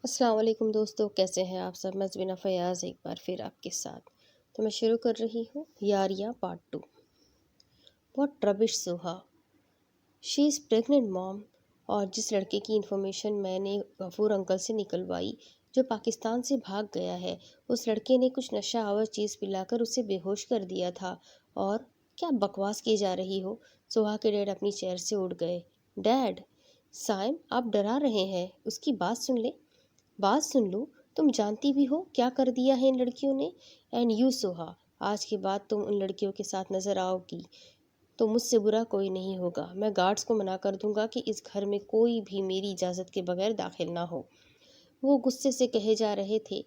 السلام علیکم دوستو، کیسے ہیں آپ سب؟ میں زبینہ فیاض ایک بار پھر آپ کے ساتھ تو میں شروع کر رہی ہوں یاریاں پارٹ 2۔ واٹ ربش سوہا، شی از پریگننٹ موم۔ اور جس لڑکے کی انفارمیشن میں نے غفور انکل سے نکلوائی جو پاکستان سے بھاگ گیا ہے، اس لڑکے نے کچھ نشہ آور چیز پلا کر اسے بے ہوش کر دیا تھا۔ اور کیا بکواس کی جا رہی ہو؟ سوہا کے ڈیڈ اپنی چیئر سے اٹھ گئے۔ ڈیڈ، سائم آپ ڈرا رہے ہیں، اس کی بات سن لیں۔ بات سن لو؟ تم جانتی بھی ہو کیا کر دیا ہے ان لڑکیوں نے۔ اینڈ یو سوہا، آج کے بعد تم ان لڑکیوں کے ساتھ نظر آؤ گی تو مجھ سے برا کوئی نہیں ہوگا۔ میں گارڈز کو منع کر دوں گا کہ اس گھر میں کوئی بھی میری اجازت کے بغیر داخل نہ ہو۔ وہ غصے سے کہے جا رہے تھے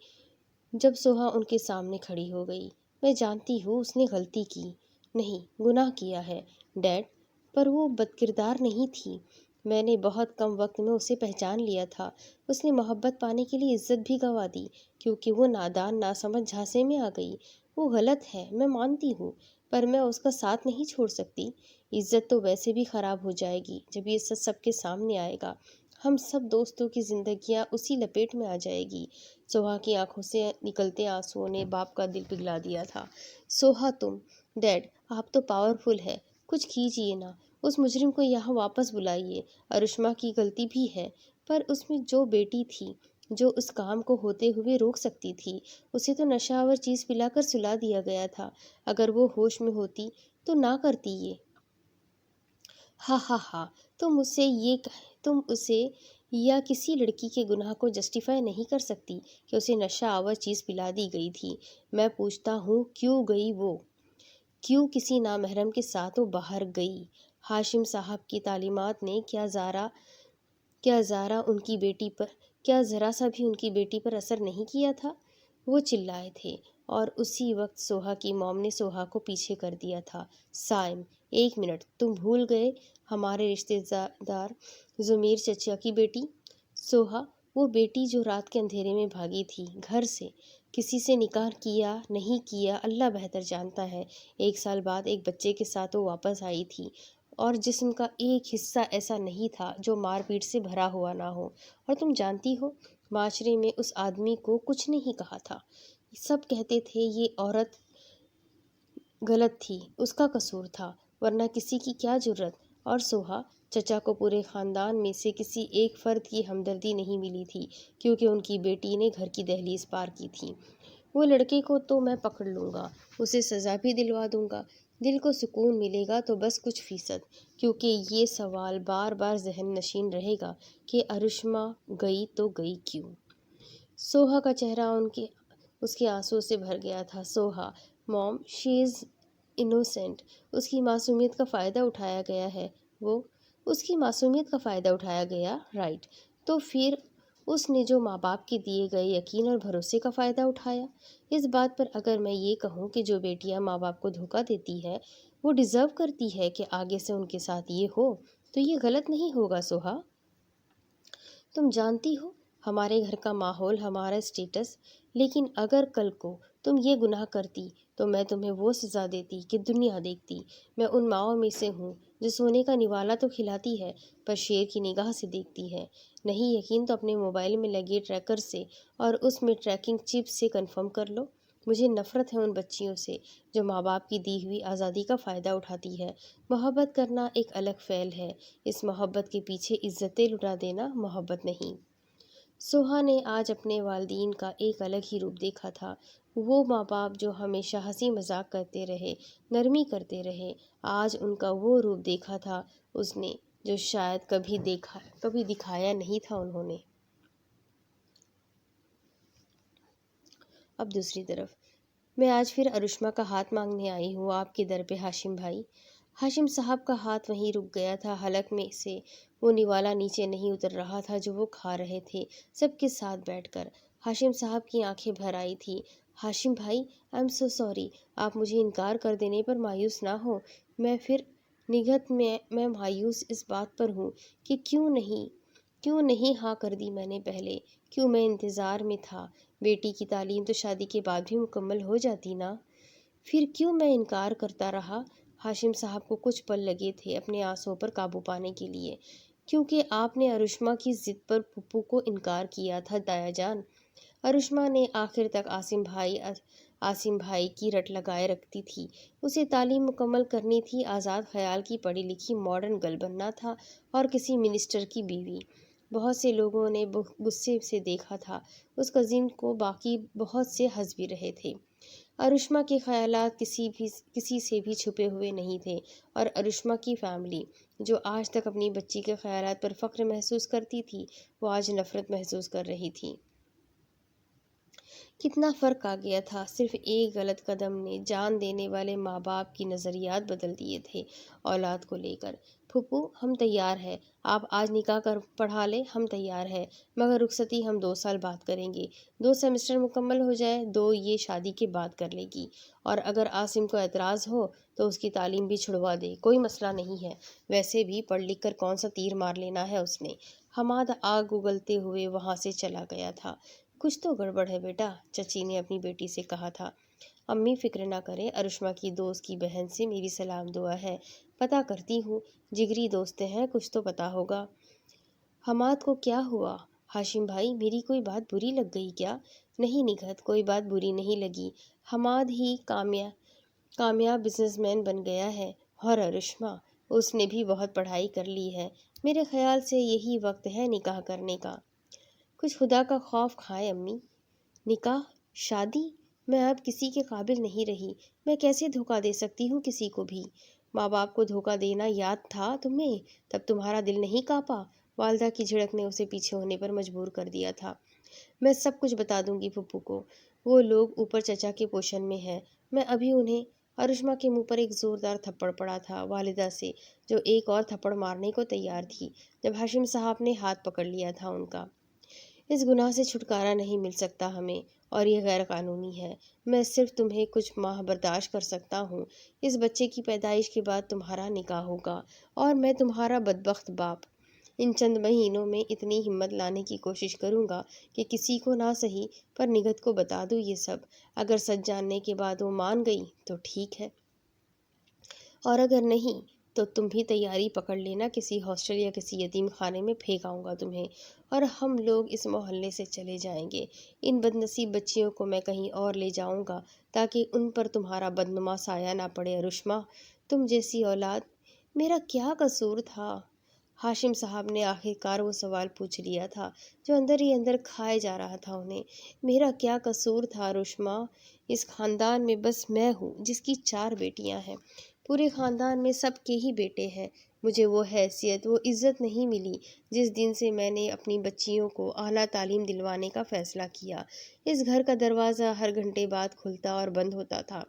جب سوہا ان کے سامنے کھڑی ہو گئی۔ میں جانتی ہوں اس نے غلطی کی، نہیں گناہ کیا ہے ڈیڈ، پر وہ بدکردار نہیں تھی۔ میں نے بہت کم وقت میں اسے پہچان لیا تھا۔ اس نے محبت پانے کے لیے عزت بھی گنوا دی کیونکہ وہ نادان ناسمجھ جھانسے میں آ گئی۔ وہ غلط ہے، میں مانتی ہوں، پر میں اس کا ساتھ نہیں چھوڑ سکتی۔ عزت تو ویسے بھی خراب ہو جائے گی جب یہ سب کے سامنے آئے گا۔ ہم سب دوستوں کی زندگیاں اسی لپیٹ میں آ جائے گی۔ سوہا کی آنکھوں سے نکلتے آنسوؤں نے باپ کا دل پگھلا دیا تھا۔ سوہا تم، ڈیڈ آپ تو پاورفل ہے، کچھ کیجئے نا، اس مجرم کو یہاں واپس بلائیے۔ ارشما کی غلطی بھی ہے، پر اس میں جو بیٹی تھی جو اس کام کو ہوتے ہوئے روک سکتی تھی، اسے تو نشہ آور چیز پلا کر سلا دیا گیا تھا۔ اگر وہ ہوش میں ہوتی تو نہ کرتی یہ۔ ہاں ہاں ہاں، تم اسے یا کسی لڑکی کے گناہ کو جسٹیفائی نہیں کر سکتی کہ اسے نشہ آور چیز پلا دی گئی تھی۔ میں پوچھتا ہوں کیوں گئی وہ؟ کیوں کسی نامحرم کے ساتھ وہ باہر گئی؟ ہاشم صاحب کی تعلیمات نے کیا ذرا سا بھی ان کی بیٹی پر اثر نہیں کیا تھا؟ وہ چلائے تھے اور اسی وقت سوہا کی موم نے سوہا کو پیچھے کر دیا تھا۔ سائم، ایک منٹ، تم بھول گئے ہمارے رشتے دار ضمیر چچا کی بیٹی؟ سوہا، وہ بیٹی جو رات کے اندھیرے میں بھاگی تھی گھر سے، کسی سے نکاح کیا نہیں کیا اللہ بہتر جانتا ہے۔ 1 سال بعد ایک بچے کے ساتھ وہ واپس آئی تھی، اور جسم کا ایک حصہ ایسا نہیں تھا جو مار پیٹ سے بھرا ہوا نہ ہو۔ اور تم جانتی ہو معاشرے میں اس آدمی کو کچھ نہیں کہا تھا، سب کہتے تھے یہ عورت غلط تھی، اس کا قصور تھا، ورنہ کسی کی کیا جرت۔ اور سوہا چچا کو پورے خاندان میں سے کسی ایک فرد کی ہمدردی نہیں ملی تھی کیونکہ ان کی بیٹی نے گھر کی دہلیز پار کی تھی۔ وہ لڑکے کو تو میں پکڑ لوں گا، اسے سزا بھی دلوا دوں گا، دل کو سکون ملے گا تو بس کچھ فیصد، کیونکہ یہ سوال بار بار ذہن نشین رہے گا کہ ارشما گئی تو گئی کیوں؟ سوہا کا چہرہ اس کے آنسو سے بھر گیا تھا۔ سوہا موم، شی از انوسینٹ، اس کی معصومیت کا فائدہ اٹھایا گیا ہے۔ وہ اس کی معصومیت کا فائدہ اٹھایا گیا، رائٹ، تو پھر اس نے جو ماں باپ کے دیے گئے یقین اور بھروسے کا فائدہ اٹھایا۔ اس بات پر اگر میں یہ کہوں کہ جو بیٹیاں ماں باپ کو دھوکہ دیتی ہے وہ ڈیزرو کرتی ہے کہ آگے سے ان کے ساتھ یہ ہو، تو یہ غلط نہیں ہوگا سوہا؟ تم جانتی ہو ہمارے گھر کا ماحول، ہمارا اسٹیٹس، لیکن اگر کل کو تم یہ گناہ کرتی تو میں تمہیں وہ سزا دیتی کہ دنیا دیکھتی۔ میں ان ماؤں میں سے ہوں جو سونے کا نوالا تو کھلاتی ہے پر شیر کی نگاہ سے دیکھتی ہے۔ نہیں یقین تو اپنے موبائل میں لگے ٹریکر سے اور اس میں ٹریکنگ چپ سے کنفرم کر لو۔ مجھے نفرت ہے ان بچیوں سے جو ماں باپ کی دی ہوئی آزادی کا فائدہ اٹھاتی ہے۔ محبت کرنا ایک الگ فعل ہے، اس محبت کے پیچھے عزتیں لٹا دینا محبت نہیں۔ سوہا نے آج اپنے والدین کا ایک الگ ہی روپ دیکھا تھا۔ وہ ماں باپ جو ہمیشہ ہنسی مذاق کرتے رہے، نرمی کرتے رہے، آج ان کا وہ روپ دیکھا تھا اس نے جو شاید کبھی دکھایا نہیں تھا انہوں نے۔ اب دوسری طرف میں آج پھر ارشما کا ہاتھ مانگنے آئی ہوں آپ کے در پہ ہاشم بھائی۔ ہاشم صاحب کا ہاتھ وہیں رک گیا تھا، حلق میں سے وہ نوالا نیچے نہیں اتر رہا تھا جو وہ کھا رہے تھے سب کے ساتھ بیٹھ کر۔ ہاشم صاحب کی آنکھیں بھر آئی تھی۔ ہاشم بھائی، آئی ایم سو سوری، آپ مجھے انکار کر دینے پر مایوس نہ ہو۔ میں مایوس اس بات پر ہوں کہ کیوں نہیں ہاں کر دی میں نے پہلے، کیوں میں انتظار میں تھا۔ بیٹی کی تعلیم تو شادی کے بعد بھی مکمل ہو جاتی نا، پھر کیوں میں انکار کرتا رہا؟ ہاشم صاحب کو کچھ پل لگے تھے اپنے آنسوؤں پر قابو پانے کے لیے۔ کیونکہ آپ نے ارشما کی ضد پر پھپھو کو انکار کیا تھا دایا جان۔ ارشما نے آخر تک عاصم بھائی کی رٹ لگائے رکھتی تھی۔ اسے تعلیم مکمل کرنی تھی، آزاد خیال کی پڑھی لکھی ماڈرن گرل بننا تھا اور کسی منسٹر کی بیوی۔ بہت سے لوگوں نے غصے سے دیکھا تھا اس کزن کو، باقی بہت سے ہنس بھی رہے تھے۔ ارشما کے خیالات کسی سے بھی چھپے ہوئے نہیں تھے، اور ارشما کی فیملی جو آج تک اپنی بچی کے خیالات پر فخر محسوس کرتی تھی، وہ آج نفرت محسوس کر رہی تھی۔ کتنا فرق آ گیا تھا! صرف ایک غلط قدم نے جان دینے والے ماں باپ کی نظریات بدل دیے تھے اولاد کو لے کر۔ پھپھو، ہم تیار ہیں، آپ آج نکاح کر پڑھا لیں، ہم تیار ہیں، مگر رخصتی ہم 2 سال بعد کریں گے۔ 2 سیمسٹر مکمل ہو جائے، یہ شادی کے بعد کر لے گی، اور اگر عاصم کو اعتراض ہو تو اس کی تعلیم بھی چھڑوا دے، کوئی مسئلہ نہیں ہے، ویسے بھی پڑھ لکھ کر کون سا تیر مار لینا ہے اس نے۔ حماد آگ اگلتے ہوئے وہاں سے چلا گیا تھا۔ کچھ تو گڑبڑ ہے بیٹا، چچی نے اپنی بیٹی سے کہا تھا۔ امی فکر نہ کریں، ارشما کی دوست کی بہن سے میری سلام دعا ہے، پتہ کرتی ہوں، جگری دوست ہیں، کچھ تو پتہ ہوگا۔ حماد کو کیا ہوا؟ ہاشم بھائی، میری کوئی بات بری لگ گئی کیا؟ نہیں نگہت، کوئی بات بری نہیں لگی، حماد ہی کامیاب بزنس مین بن گیا ہے، اور ارشما، اس نے بھی بہت پڑھائی کر لی ہے، میرے خیال سے یہی وقت ہے نکاح کرنے کا۔ کچھ خدا کا خوف کھائیں امی، نکاح، شادی، میں اب کسی کے قابل نہیں رہی، میں کیسے دھوکہ دے سکتی ہوں کسی کو بھی؟ ماں باپ کو دھوکہ دینا یاد تھا تمہیں؟ تب تمہارا دل نہیں کانپا؟ والدہ کی جھڑک نے اسے پیچھے ہونے پر مجبور کر دیا تھا۔ میں سب کچھ بتا دوں گی پھپھو کو، وہ لوگ اوپر چچا کے پوشن میں ہیں، میں ابھی انہیں… ارشما کے منہ پر ایک زوردار تھپڑ پڑا تھا والدہ سے، جو ایک اور تھپڑ مارنے کو تیار تھی جب ہاشم صاحب نے ہاتھ پکڑ لیا تھا ان کا۔ اس گناہ سے چھٹکارا نہیں مل سکتا ہمیں، اور یہ غیر قانونی ہے، میں صرف تمہیں کچھ ماہ برداشت کر سکتا ہوں، اس بچے کی پیدائش کے بعد تمہارا نکاح ہوگا، اور میں تمہارا بدبخت باپ ان چند مہینوں میں اتنی ہمت لانے کی کوشش کروں گا کہ کسی کو نہ سہی پر نگہت کو بتا دوں یہ سب۔ اگر سچ جاننے کے بعد وہ مان گئی تو ٹھیک ہے، اور اگر نہیں تو تم بھی تیاری پکڑ لینا، کسی ہاسٹل یا کسی یتیم خانے میں پھینک آؤں گا تمہیں، اور ہم لوگ اس محلے سے چلے جائیں گے۔ ان بد نصیب بچیوں کو میں کہیں اور لے جاؤں گا تاکہ ان پر تمہارا بدنما سایہ نہ پڑے۔ ارشما، تم جیسی اولاد… میرا کیا قصور تھا؟ ہاشم صاحب نے آخر کار وہ سوال پوچھ لیا تھا جو اندر ہی اندر کھائے جا رہا تھا انہیں۔ میرا کیا قصور تھا ارشما؟ اس خاندان میں بس میں ہوں جس کی 4 بیٹیاں ہیں، پورے خاندان میں سب کے ہی بیٹے ہیں، مجھے وہ حیثیت، وہ عزت نہیں ملی جس دن سے میں نے اپنی بچیوں کو اعلیٰ تعلیم دلوانے کا فیصلہ کیا۔ اس گھر کا دروازہ ہر گھنٹے بعد کھلتا اور بند ہوتا تھا،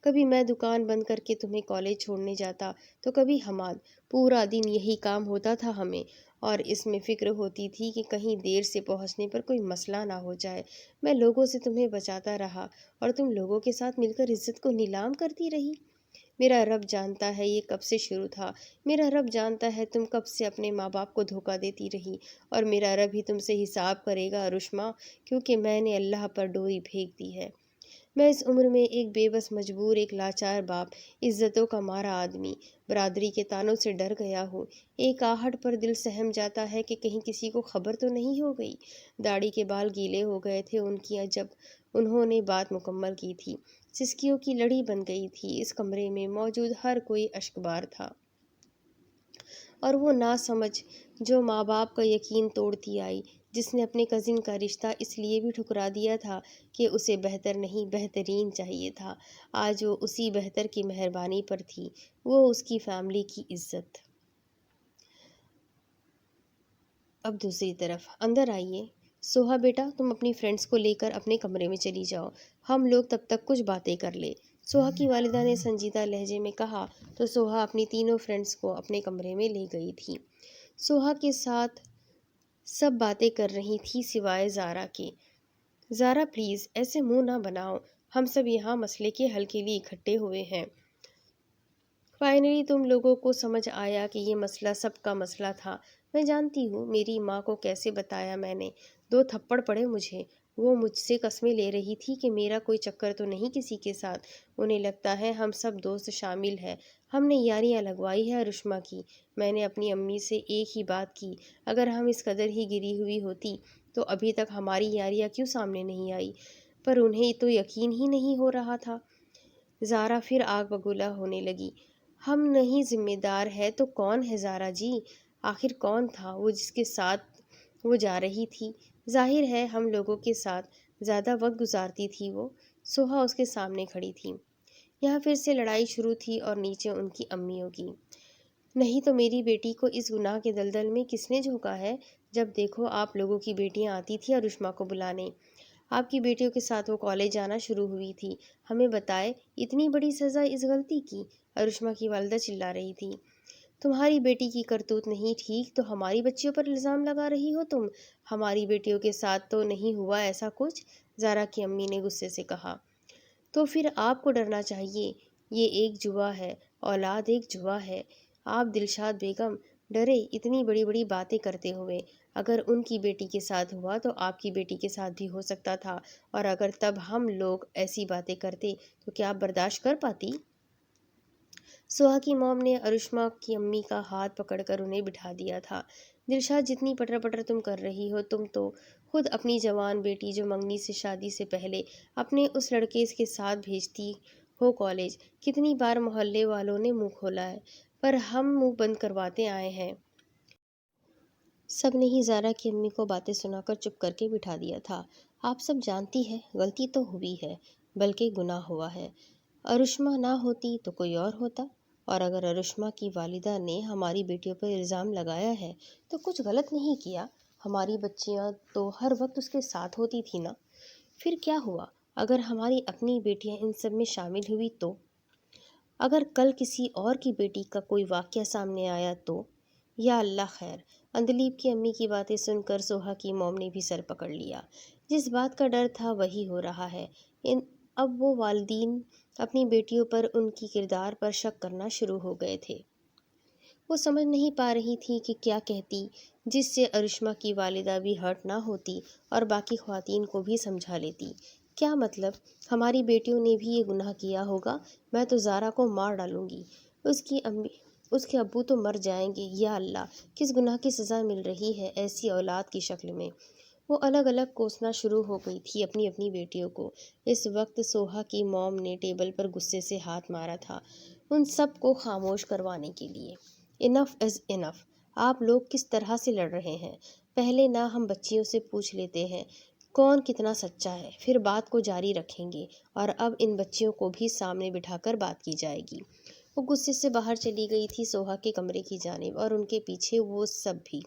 کبھی میں دکان بند کر کے تمہیں کالج چھوڑنے جاتا تو کبھی حماد، پورا دن یہی کام ہوتا تھا ہمیں، اور اس میں فکر ہوتی تھی کہ کہیں دیر سے پہنچنے پر کوئی مسئلہ نہ ہو جائے۔ میں لوگوں سے تمہیں بچاتا رہا، اور تم لوگوں کے ساتھ مل کر عزت کو نیلام کرتی رہی۔ میرا رب جانتا ہے یہ کب سے شروع تھا، میرا رب جانتا ہے تم کب سے اپنے ماں باپ کو دھوکہ دیتی رہی، اور میرا رب ہی تم سے حساب کرے گا ارشما، کیونکہ میں نے اللہ پر ڈوری پھینک دی ہے۔ میں اس عمر میں ایک بے بس مجبور، ایک لاچار باپ، عزتوں کا مارا آدمی، برادری کے طعنوں سے ڈر گیا ہوں۔ ایک آہٹ پر دل سہم جاتا ہے کہ کہیں کسی کو خبر تو نہیں ہو گئی۔ داڑھی کے بال گیلے ہو گئے تھے ان کی جب انہوں نے بات مکمل کی تھی، سسکیوں کی لڑی بن گئی تھی۔ اس کمرے میں موجود ہر کوئی اشکبار تھا، اور وہ ناسمجھ جو ماں باپ کا یقین توڑتی آئی، جس نے اپنے کزن کا رشتہ اس لیے بھی ٹھکرا دیا تھا کہ اسے بہتر نہیں بہترین چاہیے تھا، آج وہ اسی بہتر کی مہربانی پر تھی، وہ اس کی فیملی کی عزت۔ اب دوسری طرف، اندر آئیے۔ سوہا بیٹا، تم اپنی فرینڈز کو لے کر اپنے کمرے میں چلی جاؤ، ہم لوگ تب تک کچھ باتیں کر لیں۔ سوہا کی والدہ نے سنجیدہ لہجے میں کہا تو سوہا اپنی تینوں فرینڈز کو اپنے کمرے میں لے گئی تھی۔ سوہا کے ساتھ سب باتیں کر رہی تھی سوائے زارا کے۔ زارا پلیز ایسے منہ نہ بناؤ، ہم سب یہاں مسئلے کے حل کے لیے اکٹھے ہوئے ہیں۔ فائنلی تم لوگوں کو سمجھ آیا کہ یہ مسئلہ سب کا مسئلہ تھا۔ میں جانتی ہوں میری ماں کو کیسے بتایا میں نے، 2 تھپڑ پڑے مجھے، وہ مجھ سے قسمیں لے رہی تھی کہ میرا کوئی چکر تو نہیں کسی کے ساتھ، انہیں لگتا ہے ہم سب دوست شامل ہیں، ہم نے یاریاں لگوائی ہے ارشما کی۔ میں نے اپنی امی سے ایک ہی بات کی، اگر ہم اس قدر ہی گری ہوئی ہوتی تو ابھی تک ہماری یاریاں کیوں سامنے نہیں آئی، پر انہیں تو یقین ہی نہیں ہو رہا تھا۔ زارا پھر آگ بگولا ہونے لگی۔ ہم نہیں ذمہ دار ہے تو کون ہے زارا جی؟ آخر کون تھا وہ جس کے ساتھ وہ جا رہی تھی؟ ظاہر ہے ہم لوگوں کے ساتھ زیادہ وقت گزارتی تھی وہ۔ سوہا اس کے سامنے کھڑی تھی۔ یہاں پھر سے لڑائی شروع تھی اور نیچے ان کی امیوں کی۔ نہیں تو میری بیٹی کو اس گناہ کے دلدل میں کس نے جھونکا ہے؟ جب دیکھو آپ لوگوں کی بیٹیاں آتی تھی ارشما کو بلانے، آپ کی بیٹیوں کے ساتھ وہ کالج جانا شروع ہوئی تھی، ہمیں بتائے اتنی بڑی سزا اس غلطی کی؟ ارشما کی والدہ چلا رہی تھی۔ تمہاری بیٹی کی کرتوت نہیں ٹھیک تو ہماری بچیوں پر الزام لگا رہی ہو تم؟ ہماری بیٹیوں کے ساتھ تو نہیں ہوا ایسا کچھ؟ زارا کی امی نے غصے سے کہا۔ تو پھر آپ کو ڈرنا چاہیے، یہ ایک جوا ہے، اولاد ایک جوا ہے۔ آپ دلشاد بیگم ڈرے اتنی بڑی بڑی باتیں کرتے ہوئے؟ اگر ان کی بیٹی کے ساتھ ہوا تو آپ کی بیٹی کے ساتھ بھی ہو سکتا تھا، اور اگر تب ہم لوگ ایسی باتیں کرتے تو کیا آپ برداشت کر پاتی؟ سوہا کی موم نے ارشما کی امی کا ہاتھ پکڑ کر انہیں بٹھا دیا تھا۔ دلشاد جتنی پٹر پٹر تم کر رہی ہو، تم تو خود اپنی جوان بیٹی جو منگنی سے شادی سے پہلے اپنے اس لڑکے کے ساتھ بھیجتی ہو کالج، کتنی بار محلے والوں نے منہ کھولا ہے، پر ہم منہ بند کرواتے آئے ہیں۔ سب نے ہی زارا کی امی کو باتیں سنا کر چپ کر کے بٹھا دیا تھا۔ آپ سب جانتی ہے غلطی تو ہوئی ہے، بلکہ گناہ ہوا ہے۔ ارشما نہ ہوتی تو کوئی اور ہوتا، اور اگر ارشما کی والدہ نے ہماری بیٹیوں پر الزام لگایا ہے تو کچھ غلط نہیں کیا، ہماری بچیاں تو ہر وقت اس کے ساتھ ہوتی تھی نا۔ پھر کیا ہوا اگر ہماری اپنی بیٹیاں ان سب میں شامل ہوئی تو؟ اگر کل کسی اور کی بیٹی کا کوئی واقعہ سامنے آیا تو؟ یا اللہ خیر۔ اندلیب کی امی کی باتیں سن کر سوہا کی موم نے بھی سر پکڑ لیا۔ جس بات کا ڈر تھا وہی ہو رہا ہے۔ اب وہ والدین اپنی بیٹیوں پر ان کی کردار پر شک کرنا شروع ہو گئے تھے۔ وہ سمجھ نہیں پا رہی تھی کہ کیا کہتی جس سے ارشما کی والدہ بھی ہرٹ نہ ہوتی اور باقی خواتین کو بھی سمجھا لیتی۔ کیا مطلب؟ ہماری بیٹیوں نے بھی یہ گناہ کیا ہوگا؟ میں تو زارا کو مار ڈالوں گی، اس کے ابو تو مر جائیں گے۔ یا اللہ، کس گناہ کی سزا مل رہی ہے ایسی اولاد کی شکل میں؟ وہ الگ الگ کوسنا شروع ہو گئی تھی اپنی اپنی بیٹیوں کو۔ اس وقت سوہا کی موم نے ٹیبل پر غصے سے ہاتھ مارا تھا ان سب کو خاموش کروانے کے لیے۔ انف از انف! آپ لوگ کس طرح سے لڑ رہے ہیں؟ پہلے نہ ہم بچیوں سے پوچھ لیتے ہیں کون کتنا سچا ہے، پھر بات کو جاری رکھیں گے، اور اب ان بچیوں کو بھی سامنے بٹھا کر بات کی جائے گی۔ وہ غصے سے باہر چلی گئی تھی سوہا کے کمرے کی جانب، اور ان کے پیچھے وہ سب بھی۔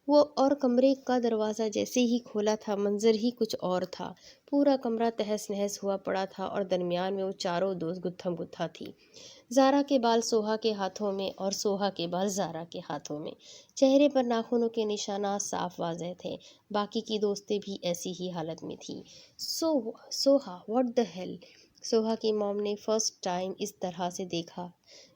وہ اور کمرے کا دروازہ جیسے ہی کھولا تھا منظر ہی کچھ اور تھا۔ پورا کمرہ تہس نہس ہوا پڑا تھا اور درمیان میں وہ چاروں دوست گتھم گتھا تھی۔ زارا کے بال سوہا کے ہاتھوں میں اور سوہا کے بال زارا کے ہاتھوں میں۔ چہرے پر ناخنوں کے نشانات صاف واضح تھے۔ باقی کی دوستیں بھی ایسی ہی حالت میں تھیں۔ سوہا واٹ دا ہیل! سوہا کی موم نے فرسٹ ٹائم اس طرح سے دیکھا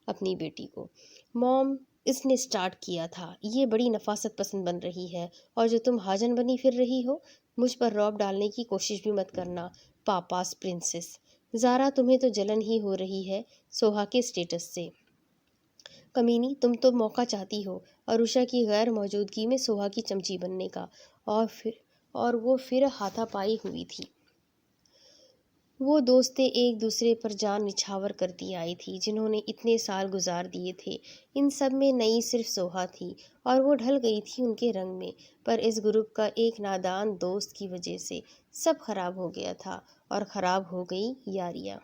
اپنی بیٹی کو۔ موم، اس نے سٹارٹ کیا تھا، یہ بڑی نفاست پسند بن رہی ہے، اور جو تم ہاجن بنی پھر رہی ہو، مجھ پر رعب ڈالنے کی کوشش بھی مت کرنا، پاپاس پرنسس۔ زارا، تمہیں تو جلن ہی ہو رہی ہے سوہا کے اسٹیٹس سے۔ کمینی، تم تو موقع چاہتی ہو عروشا کی غیر موجودگی میں سوہا کی چمچی بننے کا، اور وہ پھر ہاتھا پائی ہوئی تھی۔ وہ دوستیں ایک دوسرے پر جان نچھاور کرتی آئی تھی جنہوں نے اتنے سال گزار دیے تھے، ان سب میں نئی صرف سوہا تھی، اور وہ ڈھل گئی تھی ان کے رنگ میں، پر اس گروپ کا ایک نادان دوست کی وجہ سے سب خراب ہو گیا تھا، اور خراب ہو گئی یاریاں۔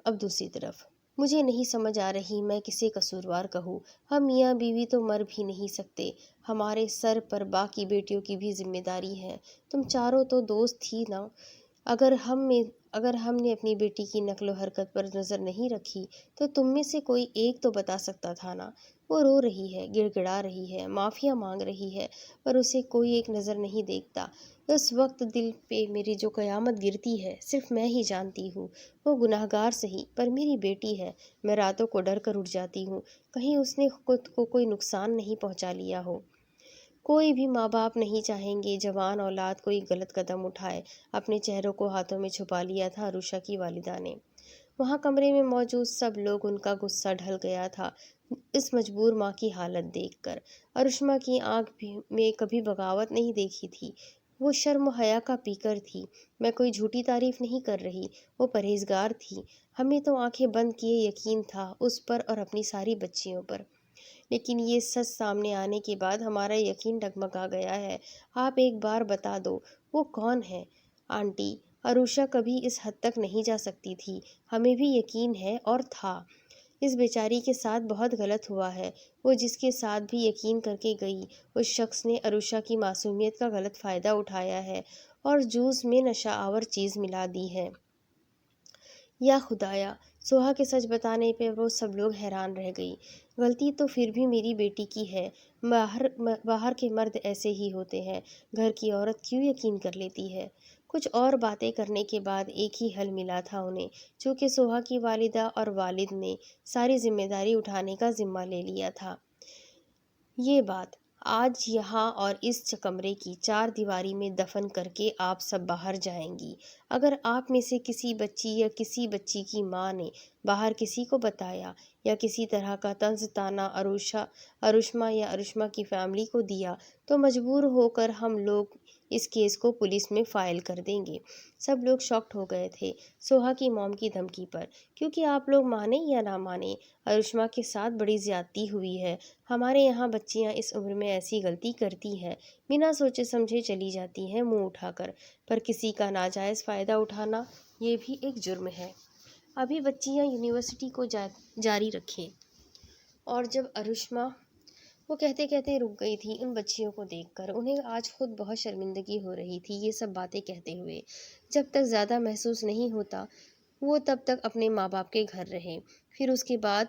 اب دوسری طرف مجھے نہیں سمجھ آ رہی میں کسے قصوروار کہوں۔ ہم میاں بیوی تو مر بھی نہیں سکتے، ہمارے سر پر باقی بیٹیوں کی بھی ذمہ داری ہے۔ تم چاروں تو دوست ہی نا، اگر ہم نے اپنی بیٹی کی نقل و حرکت پر نظر نہیں رکھی تو تم میں سے کوئی ایک تو بتا سکتا تھا نا۔ وہ رو رہی ہے، گڑ گڑا رہی ہے، معافیا مانگ رہی ہے، پر اسے کوئی ایک نظر نہیں دیکھتا۔ اس وقت دل پہ میری جو قیامت گرتی ہے صرف میں ہی جانتی ہوں۔ وہ گناہگار سہی، پر میری بیٹی ہے۔ میں راتوں کو ڈر کر اٹھ جاتی ہوں، کہیں اس نے خود کو کوئی نقصان نہیں پہنچا لیا ہو۔ کوئی بھی ماں باپ نہیں چاہیں گے جوان اولاد کوئی غلط قدم اٹھائے۔ اپنے چہروں کو ہاتھوں میں چھپا لیا تھا عروشہ کی والدہ نے۔ وہاں کمرے میں موجود سب لوگ ان کا غصہ ڈھل گیا تھا اس مجبور ماں کی حالت دیکھ کر۔ عروشہ کی آنکھ میں کبھی بغاوت نہیں دیکھی تھی، وہ شرم و حیا کا پیکر تھی۔ میں کوئی جھوٹی تعریف نہیں کر رہی، وہ پرہیزگار تھی۔ ہمیں تو آنکھیں بند کیے یقین تھا اس پر اور اپنی ساری بچیوں پر، لیکن یہ سچ سامنے آنے کے بعد ہمارا یقین ڈگمگا گیا ہے۔ آپ ایک بار بتا دو وہ کون ہے؟ آنٹی، عروشہ کبھی اس حد تک نہیں جا سکتی تھی، ہمیں بھی یقین ہے اور تھا۔ اس بیچاری کے ساتھ بہت غلط ہوا ہے۔ وہ جس کے ساتھ بھی یقین کر کے گئی، اس شخص نے عروشہ کی معصومیت کا غلط فائدہ اٹھایا ہے اور جوس میں نشہ آور چیز ملا دی ہے۔ یا خدایا! سوہا کے سچ بتانے پر وہ سب لوگ حیران رہ گئی۔ غلطی تو پھر بھی میری بیٹی کی ہے۔ باہر کے مرد ایسے ہی ہوتے ہیں، گھر کی عورت کیوں یقین کر لیتی ہے؟ کچھ اور باتیں کرنے کے بعد ایک ہی حل ملا تھا انہیں، چونکہ سوہا کی والدہ اور والد نے ساری ذمہ داری اٹھانے کا ذمہ لے لیا تھا۔ یہ بات آج یہاں اور اس کمرے کی چار دیواری میں دفن کر کے آپ سب باہر جائیں گی۔ اگر آپ میں سے کسی بچی یا کسی بچی کی ماں نے باہر کسی کو بتایا یا کسی طرح کا طنز تانا عروشہ یا عروشہ کی فیملی کو دیا تو مجبور ہو کر ہم لوگ اس کیس کو پولیس میں فائل کر دیں گے۔ سب لوگ شاکڈ ہو گئے تھے سوہا کی موم کی دھمکی پر، کیونکہ آپ لوگ مانیں یا نہ مانیں عروشہ کے ساتھ بڑی زیادتی ہوئی ہے۔ ہمارے یہاں بچیاں اس عمر میں ایسی غلطی کرتی ہیں، بنا سوچے سمجھے چلی جاتی ہیں منہ اٹھا کر، پر کسی کا ناجائز فائدہ اٹھانا یہ بھی ایک جرم ہے۔ ابھی بچیاں یونیورسٹی کو جاری رکھیں۔ اور جب عروشہ، وہ کہتے کہتے رک گئی تھی ان بچیوں کو دیکھ کر، انہیں آج خود بہت شرمندگی ہو رہی تھی یہ سب باتیں کہتے ہوئے۔ جب تک زیادہ محسوس نہیں ہوتا وہ تب تک اپنے ماں باپ کے گھر رہے، پھر اس کے بعد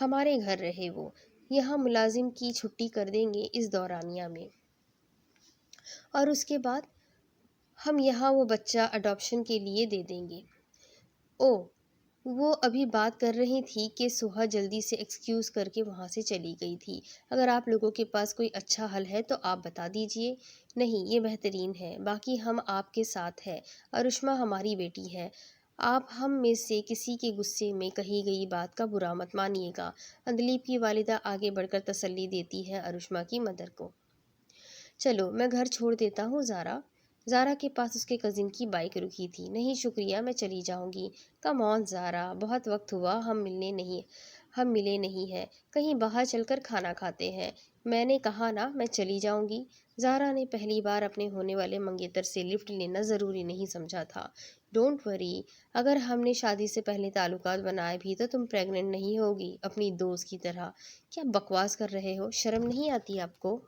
ہمارے گھر رہے، وہ یہاں ملازم کی چھٹی کر دیں گے اس دورانیہ میں، اور اس کے بعد ہم یہاں وہ بچہ اڈاپشن کے لیے دے دیں گے۔ وہ ابھی بات کر رہی تھی کہ سوہا جلدی سے ایکسکیوز کر کے وہاں سے چلی گئی تھی۔ اگر آپ لوگوں کے پاس کوئی اچھا حل ہے تو آپ بتا دیجئے۔ نہیں، یہ بہترین ہے، باقی ہم آپ کے ساتھ ہیں۔ عروشہ ہماری بیٹی ہے، آپ ہم میں سے کسی کے غصے میں کہی گئی بات کا برا مت مانیے گا۔ اندلیب کی والدہ آگے بڑھ کر تسلی دیتی ہے عروشہ کی مدر کو۔ چلو میں گھر چھوڑ دیتا ہوں زارا کے پاس اس کے کزن کی بائک رکی تھی۔ نہیں شکریہ، میں چلی جاؤں گی۔ کم آن زارا، بہت وقت ہوا ہم ملے نہیں ہیں، کہیں باہر چل کر کھانا کھاتے ہیں۔ میں نے کہا نا میں چلی جاؤں گی۔ زارا نے پہلی بار اپنے ہونے والے منگیتر سے لفٹ لینا ضروری نہیں سمجھا تھا۔ ڈونٹ وری، اگر ہم نے شادی سے پہلے تعلقات بنائے بھی تو تم پریگننٹ نہیں ہوگی اپنی دوست کی طرح۔ کیا بکواس کر رہے ہو، شرم نہیں آتی آپ کو؟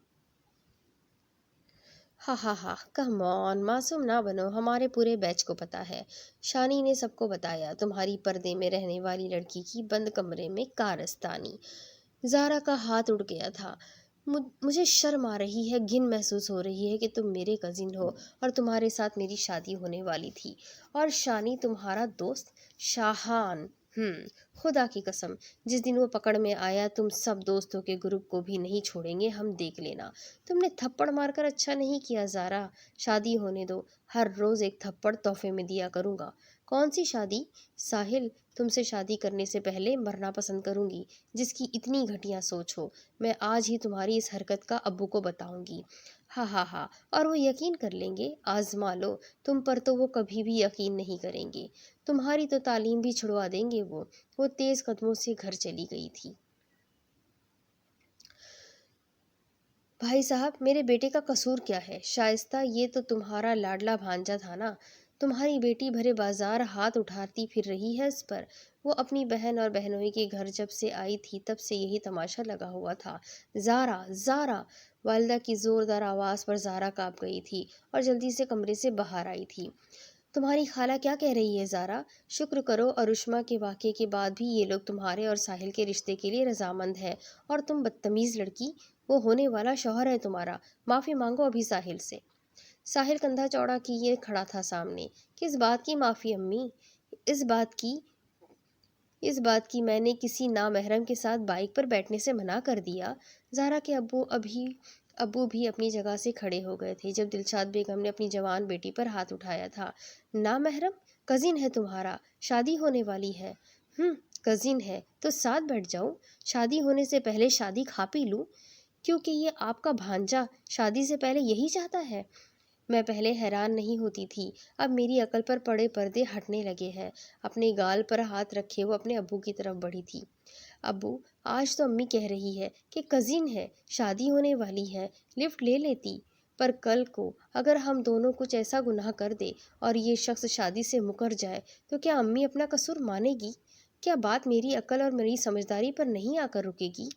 کم آن، معصوم نہ بنو، ہمارے پورے بیچ کو پتہ ہے۔ شانی نے سب کو بتایا تمہاری پردے میں رہنے والی لڑکی کی بند کمرے میں کارستانی۔ زارا کا ہاتھ اڑ گیا تھا۔ مجھے شرم آ رہی ہے، گھن محسوس ہو رہی ہے کہ تم میرے کزن ہو اور تمہارے ساتھ میری شادی ہونے والی تھی، اور شانی تمہارا دوست شاہان۔ خدا کی قسم، جس دن وہ پکڑ میں آیا تم سب دوستوں کے گروپ کو بھی نہیں چھوڑیں گے ہم، دیکھ لینا۔ تم نے تھپڑ مار کر اچھا نہیں کیا زارا، شادی ہونے دو، ہر روز ایک تھپڑ تحفے میں دیا کروں گا۔ کون سی شادی؟ ساحل، تم سے شادی کرنے سے پہلے مرنا پسند کروں گی، جس کی اتنی گھٹیا سوچ ہو۔ میں آج ہی تمہاری اس حرکت کا ابو کو بتاؤں گی۔ اور وہ یقین کر لیں گے، آزما لو، تم پر تو وہ کبھی بھی یقین نہیں کریں گے، تمہاری تو تعلیم بھی چھڑوا دیں گے وہ تیز قدموں سے گھر چلی گئی تھی۔ بھائی صاحب، میرے بیٹے کا قصور کیا ہے؟ شائستہ، یہ تو تمہارا لاڈلا بھانجا تھا نا، تمہاری بیٹی بھرے بازار ہاتھ اٹھاتی پھر رہی ہے اس پر۔ وہ اپنی بہن اور بہنوئی کے گھر جب سے آئی تھی تب سے یہی تماشا لگا ہوا تھا۔ زارا! والدہ کی زوردار آواز پر زارا کانپ گئی تھی اور جلدی سے کمرے سے باہر آئی تھی۔ تمہاری خالہ کیا کہہ رہی ہے زارا؟ شکر کرو عروشہ کے واقعے کے بعد بھی یہ لوگ تمہارے اور ساحل کے رشتے کے لیے رضامند ہیں، اور تم بدتمیز لڑکی، وہ ہونے والا شوہر ہے تمہارا، معافی مانگو ابھی ساحل سے۔ ساحل کندھا چوڑا کیے کھڑا تھا سامنے۔ کس بات کی معافی امی؟ اس بات کی اس بات کی میں نے کسی نامحرم کے ساتھ بائک پر بیٹھنے سے منع کر دیا؟ زہرا کے ابو بھی اپنی جگہ سے کھڑے ہو گئے تھے جب دلشاد بیگم نے اپنی جوان بیٹی پر ہاتھ اٹھایا تھا۔ نامحرم؟ کزن ہے تمہارا، شادی ہونے والی ہے۔ کزن ہے تو ساتھ بیٹھ جاؤں، شادی ہونے سے پہلے شادی کھا پی لوں، کیونکہ یہ آپ کا بھانجا شادی سے پہلے یہی چاہتا ہے۔ میں پہلے حیران نہیں ہوتی تھی، اب میری عقل پر پڑے پردے ہٹنے لگے ہیں۔ اپنے گال پر ہاتھ رکھے وہ اپنے ابو کی طرف بڑھی تھی۔ ابو، آج تو امی کہہ رہی ہے کہ کزن ہے، شادی ہونے والی ہے، لفٹ لے لیتی، پر کل کو اگر ہم دونوں کچھ ایسا گناہ کر دے اور یہ شخص شادی سے مکر جائے تو کیا امی اپنا قصور مانے گی؟ کیا بات میری عقل اور میری سمجھداری پر نہیں آ کر رکے گی؟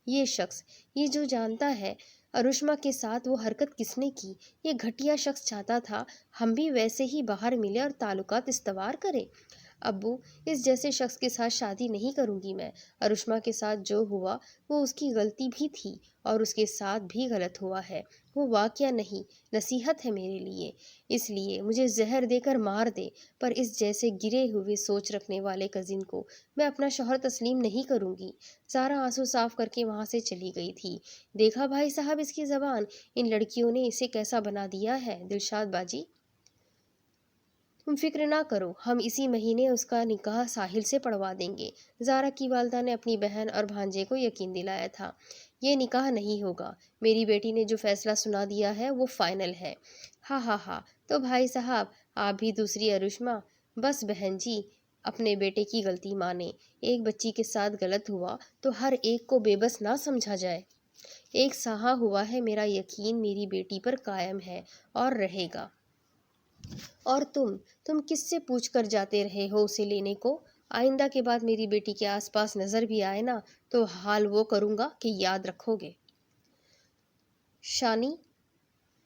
یہ شخص، یہ جو جانتا ہے ارشما کے ساتھ وہ حرکت کس نے کی، یہ گھٹیا شخص چاہتا تھا ہم بھی ویسے ہی باہر ملے اور تعلقات استوار کریں۔ ابو، اس جیسے شخص کے ساتھ شادی نہیں کروں گی میں۔ ارشما کے ساتھ جو ہوا وہ اس کی غلطی بھی تھی اور اس کے ساتھ بھی غلط ہوا ہے، وہ واقعہ نہیں، نصیحت ہے میرے لیے۔ اس لیے مجھے زہر دے کر مار دے، پر اس جیسے گرے ہوئے سوچ رکھنے والے کزن کو میں اپنا شوہر تسلیم نہیں کروں گی۔ زہرا آنسو صاف کر کے وہاں سے چلی گئی تھی۔ دیکھا بھائی صاحب اس کی زبان، ان لڑکیوں نے اسے کیسا بنا دیا ہے۔ دلشاد باجی، تم فکر نہ کرو، ہم اسی مہینے اس کا نکاح ساحل سے پڑھوا دیں گے۔ زہرا کی والدہ نے اپنی بہن اور بھانجے کو یقین دلایا تھا۔ یہ نکاح نہیں ہوگا، میری بیٹی نے جو فیصلہ سنا دیا ہے وہ فائنل ہے۔ ہاں ہاں ہاں، تو بھائی صاحب آپ بھی دوسری ارشما؟ بس بہن جی، اپنے بیٹے کی غلطی مانیں۔ ایک بچی کے ساتھ غلط ہوا تو ہر ایک کو بے بس نہ سمجھا جائے۔ ایک سہا ہوا ہے، میرا یقین میری بیٹی پر قائم ہے اور رہے گا۔ اور تم کس سے پوچھ کر جاتے رہے ہو اسے لینے کو؟ آئندہ کے بعد میری بیٹی کے آس پاس نظر بھی آئے نا تو حال وہ کروں گا کہ یاد رکھو گے۔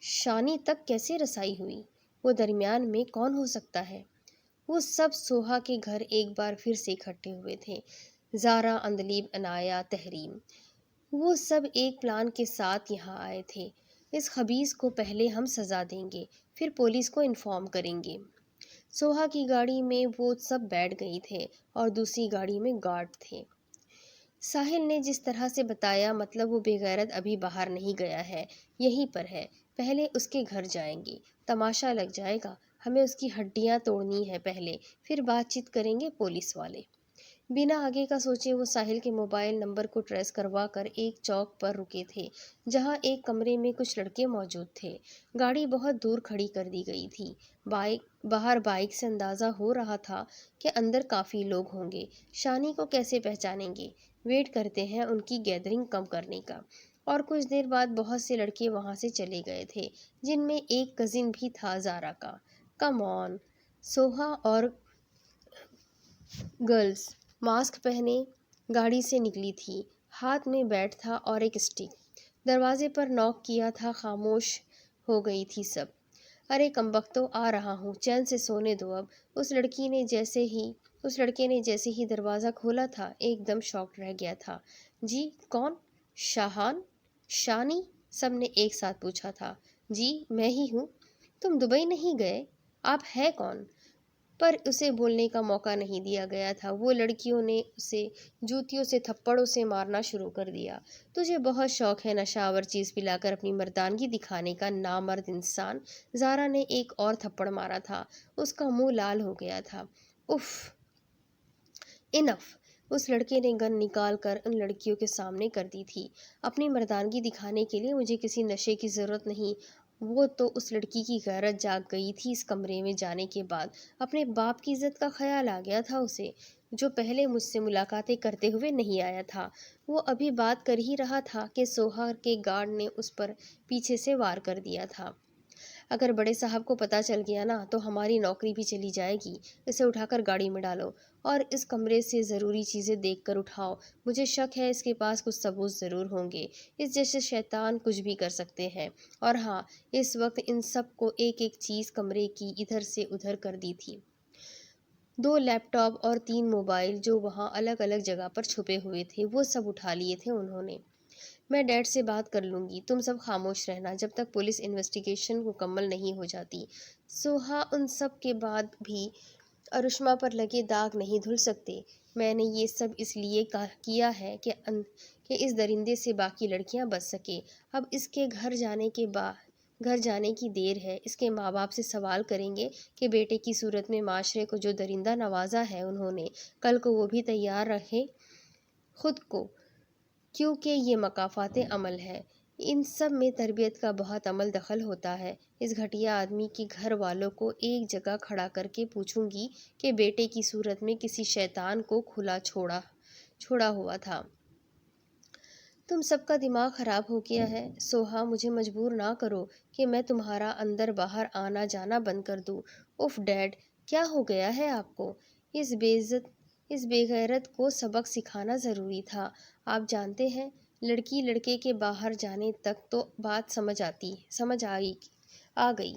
شانی تک کیسے رسائی ہوئی؟ وہ درمیان میں کون ہو سکتا ہے؟ وہ سب سوہا کے گھر ایک بار پھر سے اکٹھے ہوئے تھے۔ زارا، اندلیب، عنایا، تحریم، وہ سب ایک پلان کے ساتھ یہاں آئے تھے۔ اس خبیث کو پہلے ہم سزا دیں گے، پھر پولیس کو انفارم کریں گے۔ سوہا کی گاڑی میں وہ سب بیٹھ گئی تھے اور دوسری گاڑی میں گارڈ تھے۔ ساحل نے جس طرح سے بتایا، مطلب وہ بے غیرت ابھی باہر نہیں گیا ہے، یہیں پر ہے۔ پہلے اس کے گھر جائیں گے، تماشا لگ جائے گا، ہمیں اس کی ہڈیاں توڑنی ہے پہلے، پھر بات چیت کریں گے پولیس والے۔ بنا آگے کا سوچے وہ ساحل کے موبائل نمبر کو ٹریس کروا کر ایک چوک پر رکے تھے جہاں ایک کمرے میں کچھ لڑکے موجود تھے۔ گاڑی بہت دور کھڑی کر دی گئی تھی۔ باہر بائک سے اندازہ ہو رہا تھا کہ اندر کافی لوگ ہوں گے۔ شانی کو کیسے پہچانیں گے؟ ویٹ کرتے ہیں ان کی گیدرنگ کم کرنے کا۔ اور کچھ دیر بعد بہت سے لڑکے وہاں سے چلے گئے تھے جن میں ایک کزن بھی تھا زارا کا۔ کم آن، سوہا اور گرلز ماسک پہنے گاڑی سے نکلی تھی، ہاتھ میں بیٹ تھا اور ایک اسٹک۔ دروازے پر نوک کیا تھا، خاموش ہو گئی تھی سب۔ ارے کمبختو، آ رہا ہوں، چین سے سونے دو اب۔ اس لڑکے نے جیسے ہی دروازہ کھولا تھا ایک دم شاکڈ رہ گیا تھا۔ جی کون؟ شانی؟ سب نے ایک ساتھ پوچھا تھا۔ جی میں ہی ہوں۔ تم دبئی نہیں گئے؟ آپ ہے کون؟ پر اسے بولنے کا موقع نہیں دیا گیا تھا۔ وہ لڑکیوں نے اسے جوتیوں سے تھپڑوں سے مارنا شروع کر دیا۔ تجھے بہت شوق ہے نشہ آور چیز پلا کر اپنی مردانگی دکھانے کا، نامرد انسان۔ زارا نے ایک اور تھپڑ مارا تھا، اس کا منہ لال ہو گیا تھا۔ اف، انف۔ اس لڑکے نے گن نکال کر ان لڑکیوں کے سامنے کر دی تھی۔ اپنی مردانگی دکھانے کے لیے مجھے کسی نشے کی ضرورت نہیں۔ وہ تو اس لڑکی کی غیرت جاگ گئی تھی اس کمرے میں جانے کے بعد۔ اپنے باپ کی عزت کا خیال آ گیا تھا اسے، جو پہلے مجھ سے ملاقاتیں کرتے ہوئے نہیں آیا تھا۔ وہ ابھی بات کر ہی رہا تھا کہ سوہا کے گارڈ نے اس پر پیچھے سے وار کر دیا تھا۔ اگر بڑے صاحب کو پتہ چل گیا نا تو ہماری نوکری بھی چلی جائے گی۔ اسے اٹھا کر گاڑی میں ڈالو اور اس کمرے سے ضروری چیزیں دیکھ کر اٹھاؤ۔ مجھے شک ہے اس کے پاس کچھ ثبوت ضرور ہوں گے۔ اس جیسے شیطان کچھ بھی کر سکتے ہیں۔ اور ہاں، اس وقت ان سب کو ایک ایک چیز کمرے کی ادھر سے ادھر کر دی تھی۔ 2 لیپ ٹاپ اور 3 موبائل جو وہاں الگ الگ جگہ پر چھپے ہوئے تھے، وہ سب اٹھا لیے تھے انہوں نے۔ میں ڈیڈ سے بات کر لوں گی، تم سب خاموش رہنا جب تک پولیس انویسٹیگیشن مکمل نہیں ہو جاتی۔ سوہا، ان سب کے بعد بھی ارشما پر لگے داغ نہیں دھل سکتے۔ میں نے یہ سب اس لیے کیا ہے کہ اس درندے سے باقی لڑکیاں بچ سکیں۔ اب اس کے گھر جانے کی دیر ہے۔ اس کے ماں باپ سے سوال کریں گے کہ بیٹے کی صورت میں معاشرے کو جو درندہ نوازا ہے انہوں نے، کل کو وہ بھی تیار رہے خود کو، کیونکہ یہ مکافات عمل ہے۔ ان سب میں تربیت کا بہت عمل دخل ہوتا ہے۔ اس گھٹیا آدمی کے گھر والوں کو ایک جگہ کھڑا کر کے پوچھوں گی کہ بیٹے کی صورت میں کسی شیطان کو کھلا چھوڑا ہوا تھا۔ تم سب کا دماغ خراب ہو گیا ہے۔ سوہا، مجھے مجبور نہ کرو کہ میں تمہارا اندر باہر آنا جانا بند کر دوں۔ اف ڈیڈ، کیا ہو گیا ہے آپ کو؟ اس بے غیرت کو سبق سکھانا ضروری تھا۔ آپ جانتے ہیں، لڑکی لڑکے کے باہر جانے تک تو بات سمجھ آ گئی،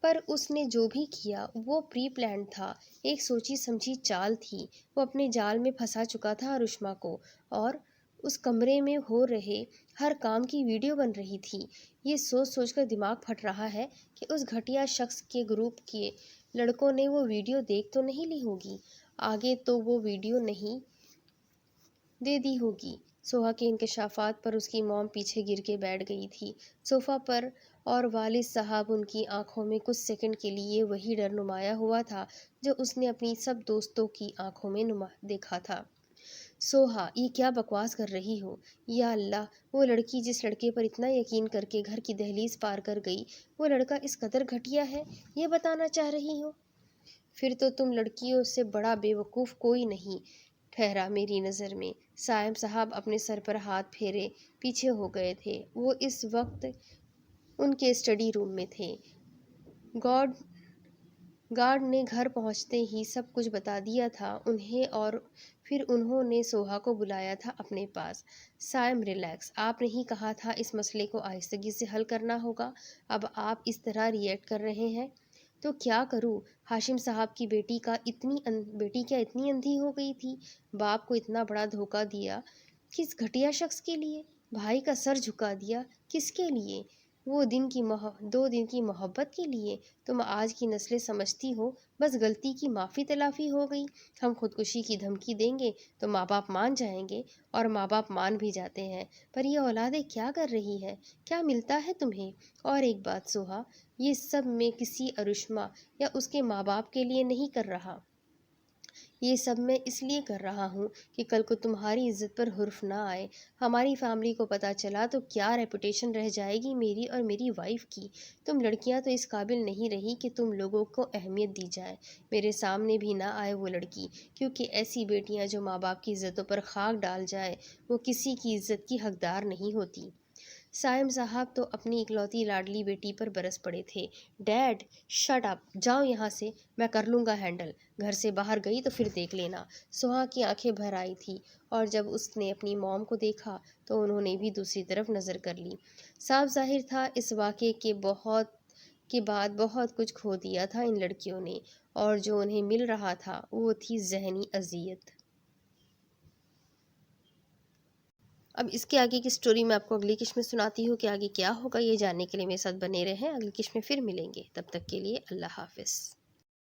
پر اس نے جو بھی کیا وہ پری پلانڈ تھا، ایک سوچی سمجھی چال تھی۔ وہ اپنے جال میں پھنسا چکا تھا ارشما کو، اور اس کمرے میں ہو رہے ہر کام کی ویڈیو بن رہی تھی۔ یہ سوچ کر دماغ پھٹ رہا ہے کہ اس گھٹیا شخص کے گروپ کے لڑکوں نے وہ ویڈیو دیکھ تو نہیں لی ہوگی، آگے تو وہ ویڈیو نہیں دے دی ہوگی۔ سوہا کے انکشافات پر اس کی موم پیچھے گر کے بیٹھ گئی تھی صوفہ پر، اور والد صاحب ان کی آنکھوں میں کچھ سیکنڈ کے لیے وہی ڈر نمایاں ہوا تھا جو اس نے اپنی سب دوستوں کی آنکھوں میں دیکھا تھا۔ سوہا، یہ کیا بکواس کر رہی ہو؟ یا اللہ، وہ لڑکی جس لڑکے پر اتنا یقین کر کے گھر کی دہلیز پار کر گئی، وہ لڑکا اس قدر گھٹیا ہے، یہ بتانا چاہ رہی ہو؟ پھر تو تم لڑکیوں سے بڑا بے وقوف کوئی نہیں ٹھہرا میری نظر میں۔ سائم صاحب اپنے سر پر ہاتھ پھیرے پیچھے ہو گئے تھے۔ وہ اس وقت ان کے اسٹڈی روم میں تھے۔ گارڈ نے گھر پہنچتے ہی سب کچھ بتا دیا تھا انہیں، اور پھر انہوں نے سوہا کو بلایا تھا اپنے پاس۔ سائم، ریلیکس، آپ نے ہی کہا تھا اس مسئلے کو آہستگی سے حل کرنا ہوگا، اب آپ اس طرح ری ایکٹ کر رہے ہیں تو کیا کروں؟ ہاشم صاحب کی بیٹی کیا اتنی اندھی ہو گئی تھی؟ باپ کو اتنا بڑا دھوکہ دیا کس گھٹیا شخص کے لیے؟ بھائی کا سر جھکا دیا کس کے لیے؟ وہ 2 دن کی محبت کے لیے؟ تم آج کی نسلیں سمجھتی ہو بس غلطی کی معافی تلافی ہو گئی، ہم خودکشی کی دھمکی دیں گے تو ماں باپ مان جائیں گے، اور ماں باپ مان بھی جاتے ہیں، پر یہ اولادیں کیا کر رہی ہے؟ کیا ملتا ہے تمہیں؟ اور ایک بات سوہا، یہ سب میں کسی ارشما یا اس کے ماں باپ کے لیے نہیں کر رہا، یہ سب میں اس لیے کر رہا ہوں کہ کل کو تمہاری عزت پر حرف نہ آئے۔ ہماری فیملی کو پتہ چلا تو کیا ریپوٹیشن رہ جائے گی میری اور میری وائف کی۔ تم لڑکیاں تو اس قابل نہیں رہی کہ تم لوگوں کو اہمیت دی جائے۔ میرے سامنے بھی نہ آئے وہ لڑکی، کیونکہ ایسی بیٹیاں جو ماں باپ کی عزتوں پر خاک ڈال جائے وہ کسی کی عزت کی حقدار نہیں ہوتی۔ سائم صاحب تو اپنی اکلوتی لاڈلی بیٹی پر برس پڑے تھے۔ ڈیڈ، شٹ اپ، جاؤ یہاں سے، میں کر لوں گا ہینڈل، گھر سے باہر گئی تو پھر دیکھ لینا۔ سوہا کی آنکھیں بھر آئی تھی، اور جب اس نے اپنی موم کو دیکھا تو انہوں نے بھی دوسری طرف نظر کر لی۔ صاف ظاہر تھا اس واقعے کے بعد بہت کچھ کھو دیا تھا ان لڑکیوں نے، اور جو انہیں مل رہا تھا وہ تھی ذہنی اذیت۔ اب اس کے آگے کی سٹوری میں آپ کو اگلی قسط میں سناتی ہوں کہ آگے کیا ہوگا۔ یہ جاننے کے لیے میرے ساتھ بنے رہیں، اگلی قسط میں پھر ملیں گے، تب تک کے لیے اللہ حافظ۔